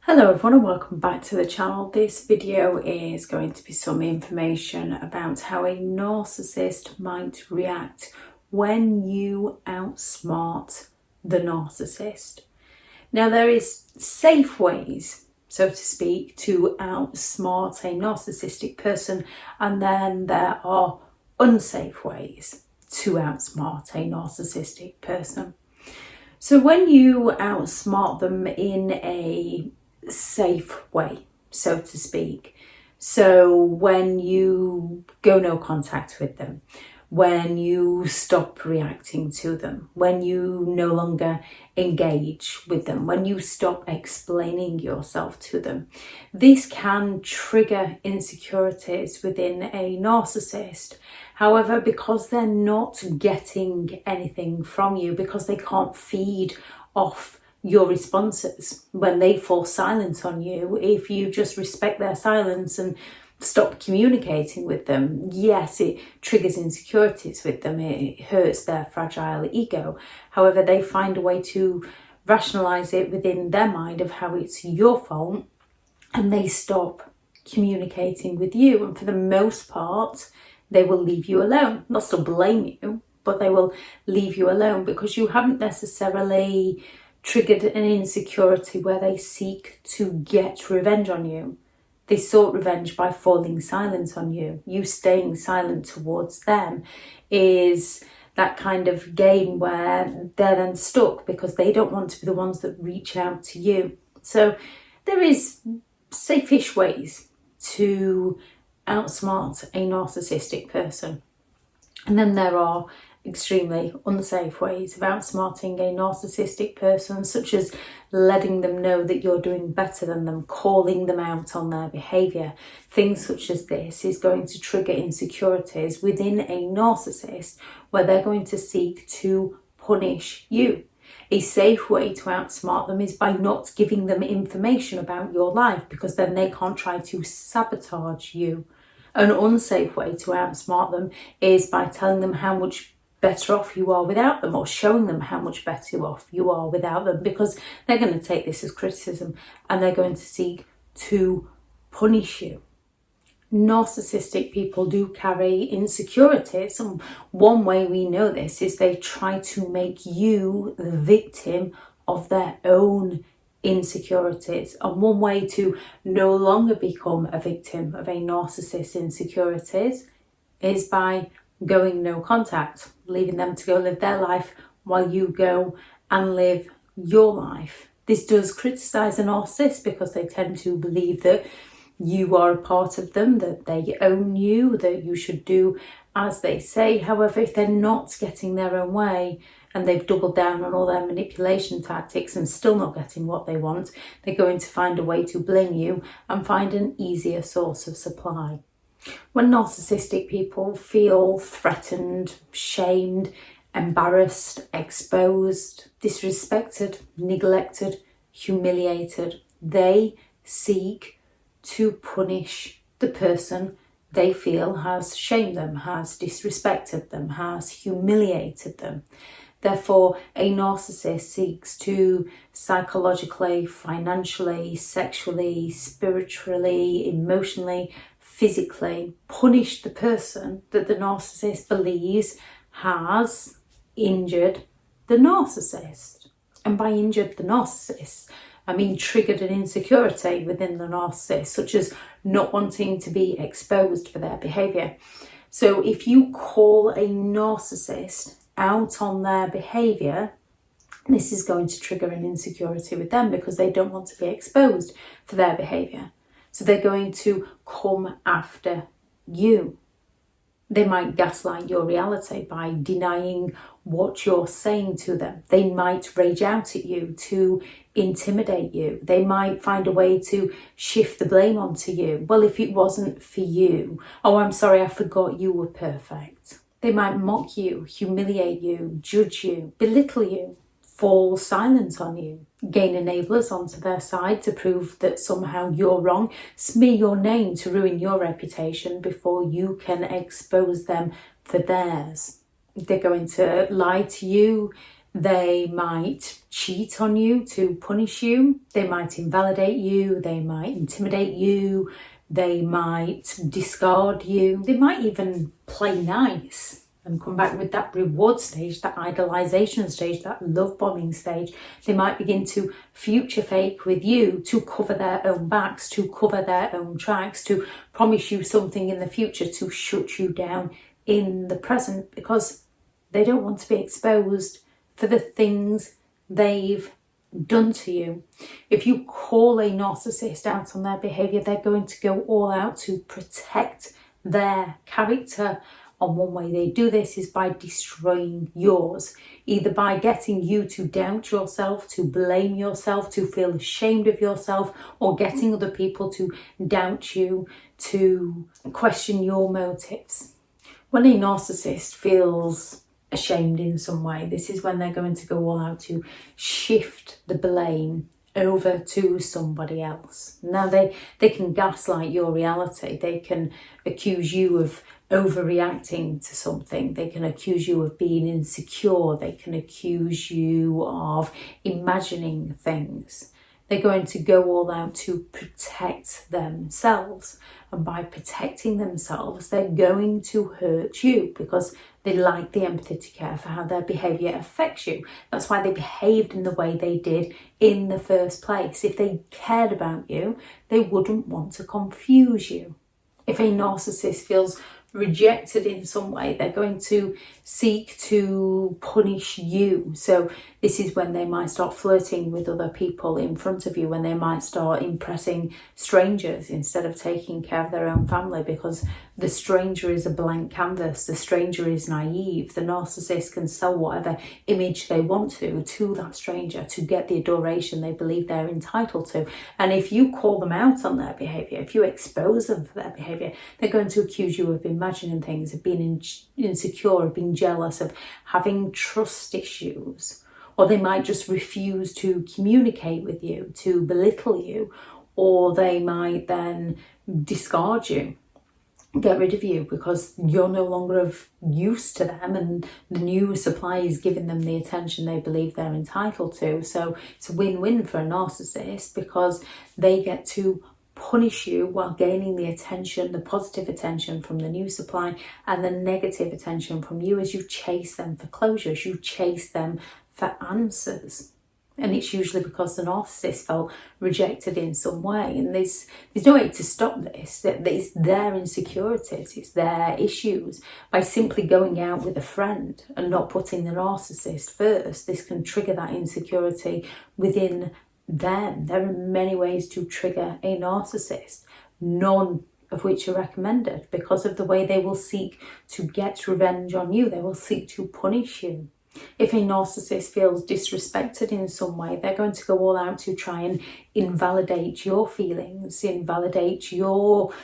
Hello everyone and welcome back to the channel. This video is going to be some information about how a narcissist might react when you outsmart the narcissist. Now there is safe ways, so to speak, to outsmart a narcissistic person, and then there are unsafe ways to outsmart a narcissistic person. So when you outsmart them in a safe way, so to speak, so when you go no contact with them, when you stop reacting to them, when you no longer engage with them, when you stop explaining yourself to them, this can trigger insecurities within a narcissist. However, because they're not getting anything from you, because they can't feed off your responses, when they fall silent on you, if you just respect their silence and stop communicating with them, yes, it triggers insecurities with them, it hurts their fragile ego. However, they find a way to rationalize it within their mind of how it's your fault, and they stop communicating with you, and for the most part they will leave you alone. They'll still blame you, but they will leave you alone because you haven't necessarily triggered an insecurity where they seek to get revenge on you. They sought revenge by falling silent on you. You staying silent towards them is that kind of game where they're then stuck because they don't want to be the ones that reach out to you. So there is safe-ish ways to outsmart a narcissistic person. And then there are extremely unsafe ways of outsmarting a narcissistic person, such as letting them know that you're doing better than them, calling them out on their behaviour. Things such as this is going to trigger insecurities within a narcissist where they're going to seek to punish you. A safe way to outsmart them is by not giving them information about your life, because then they can't try to sabotage you. An unsafe way to outsmart them is by telling them how much better off you are without them, or showing them how much better off you are without them, because they're going to take this as criticism and they're going to seek to punish you. Narcissistic people do carry insecurities, and one way we know this is they try to make you the victim of their own insecurities. And one way to no longer become a victim of a narcissist's insecurities is by going no contact, leaving them to go live their life while you go and live your life. This does criticize a narcissist because they tend to believe that you are a part of them, that they own you, that you should do as they say. However, if they're not getting their own way and they've doubled down on all their manipulation tactics and still not getting what they want, they're going to find a way to blame you and find an easier source of supply. When narcissistic people feel threatened, shamed, embarrassed, exposed, disrespected, neglected, humiliated, they seek to punish the person they feel has shamed them, has disrespected them, has humiliated them. Therefore, a narcissist seeks to psychologically, financially, sexually, spiritually, emotionally, physically punish the person that the narcissist believes has injured the narcissist. And by injured the narcissist, I mean triggered an insecurity within the narcissist, such as not wanting to be exposed for their behaviour. So if you call a narcissist out on their behaviour, this is going to trigger an insecurity with them because they don't want to be exposed for their behaviour. So they're going to come after you. They might gaslight your reality by denying what you're saying to them. They might rage out at you to intimidate you. They might find a way to shift the blame onto you. Well, if it wasn't for you, oh, I'm sorry, I forgot you were perfect. They might mock you, humiliate you, judge you, belittle you, fall silent on you, gain enablers onto their side to prove that somehow you're wrong, smear your name to ruin your reputation before you can expose them for theirs. They're going to lie to you They might cheat on you to punish you. They might invalidate you. They might intimidate you. They might discard you. They might even play nice and come back with that reward stage, that idolization stage, that love bombing stage. They might begin to future fake with you to cover their own backs, to cover their own tracks, to promise you something in the future, to shut you down in the present, because they don't want to be exposed for the things they've done to you. If you call a narcissist out on their behaviour, they're going to go all out to protect their character. And one way they do this is by destroying yours, either by getting you to doubt yourself, to blame yourself, to feel ashamed of yourself, or getting other people to doubt you, to question your motives. When a narcissist feels ashamed in some way, this is when they're going to go all out to shift the blame over to somebody else. Now they can gaslight your reality. They can accuse you of overreacting to something. They can accuse you of being insecure. They can accuse you of imagining things. They're going to go all out to protect themselves. And by protecting themselves, they're going to hurt you because they like the empathy to care for how their behaviour affects you. That's why they behaved in the way they did in the first place. If they cared about you, they wouldn't want to confuse you. If a narcissist feels rejected in some way, they're going to seek to punish you. So this is when they might start flirting with other people in front of you, when they might start impressing strangers instead of taking care of their own family, because the stranger is a blank canvas. The stranger is naive. The narcissist can sell whatever image they want to that stranger to get the adoration they believe they're entitled to. And if you call them out on their behaviour, if you expose them for their behaviour, they're going to accuse you of imagining things, of being insecure, of being jealous, of having trust issues. Or they might just refuse to communicate with you, to belittle you, or they might then discard you, get rid of you because you're no longer of use to them, and the new supply is giving them the attention they believe they're entitled to. So it's a win-win for a narcissist because they get to punish you while gaining the attention, the positive attention from the new supply, and the negative attention from you as you chase them for closure, as you chase them for answers. And it's usually because the narcissist felt rejected in some way. And there's no way to stop this. It's their insecurities, it's their issues. By simply going out with a friend and not putting the narcissist first, this can trigger that insecurity within them. There are many ways to trigger a narcissist, none of which are recommended, because of the way they will seek to get revenge on you. They will seek to punish you. If a narcissist feels disrespected in some way, they're going to go all out to try and invalidate your feelings, invalidate your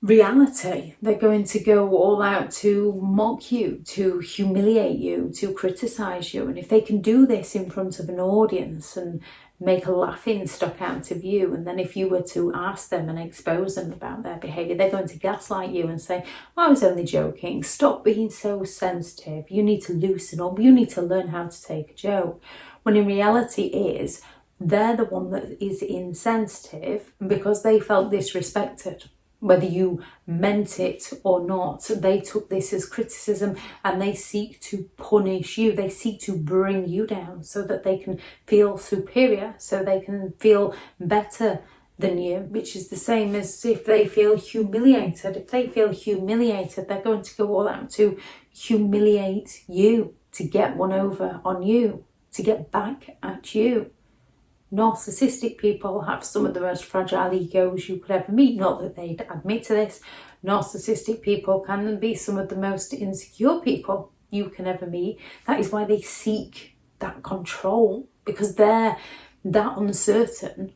reality. They're going to go all out to mock you, to humiliate you, to criticize you. And if they can do this in front of an audience and make a laughing stock out of you, and then if you were to ask them and expose them about their behaviour, they're going to gaslight you and say, well, I was only joking, stop being so sensitive, you need to loosen up, you need to learn how to take a joke. When in reality is, they're the one that is insensitive because they felt disrespected. Whether you meant it or not, they took this as criticism and they seek to punish you. They seek to bring you down so that they can feel superior, so they can feel better than you, which is the same as if they feel humiliated. If they feel humiliated, they're going to go all out to humiliate you, to get one over on you, to get back at you. Narcissistic people have some of the most fragile egos you could ever meet. Not that they'd admit to this. Narcissistic people can be some of the most insecure people you can ever meet. That is why they seek that control, because they're that uncertain.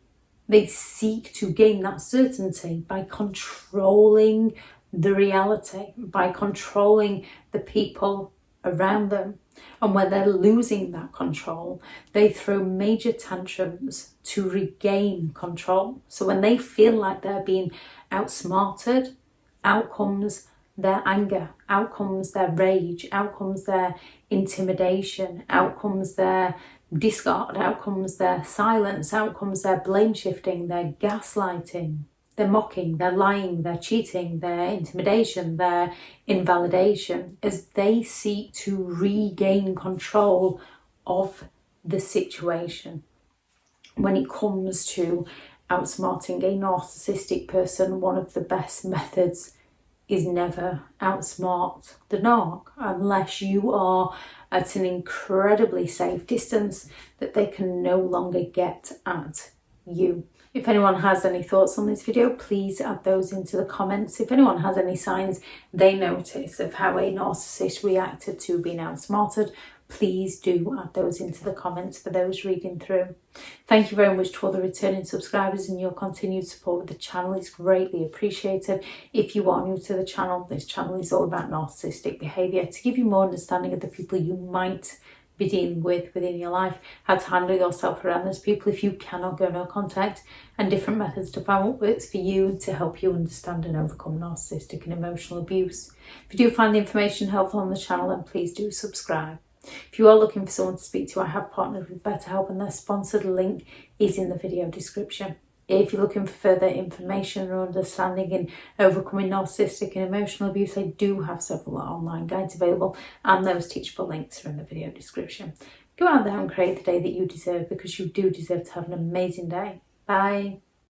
They seek to gain that certainty by controlling the reality, by controlling the people around them. And when they're losing that control, they throw major tantrums to regain control. So when they feel like they're being outsmarted, out comes their anger, out comes their rage, out comes their intimidation, out comes their discard, out comes their silence, out comes their blame shifting, their gaslighting, their mocking, their lying, their cheating, their intimidation, their invalidation, as they seek to regain control of the situation. When it comes to outsmarting a narcissistic person, one of the best methods is never outsmart the narc, unless you are at an incredibly safe distance that they can no longer get at you. If anyone has any thoughts on this video, please add those into the comments. If anyone has any signs they notice of how a narcissist reacted to being outsmarted, please do add those into the comments for those reading through. Thank you very much to all the returning subscribers, and your continued support with the channel is greatly appreciated. If you are new to the channel, this channel is all about narcissistic behaviour, to give you more understanding of the people you might be dealing with within your life, how to handle yourself around those people if you cannot go no contact, and different methods to find what works for you to help you understand and overcome narcissistic and emotional abuse. If you do find the information helpful on the channel, then please do subscribe. If you are looking for someone to speak to, I have partnered with BetterHelp, and their sponsored link is in the video description. If you're looking for further information or understanding in overcoming narcissistic and emotional abuse, I do have several online guides available, and those teachable links are in the video description. Go out there and create the day that you deserve, because you do deserve to have an amazing day. Bye.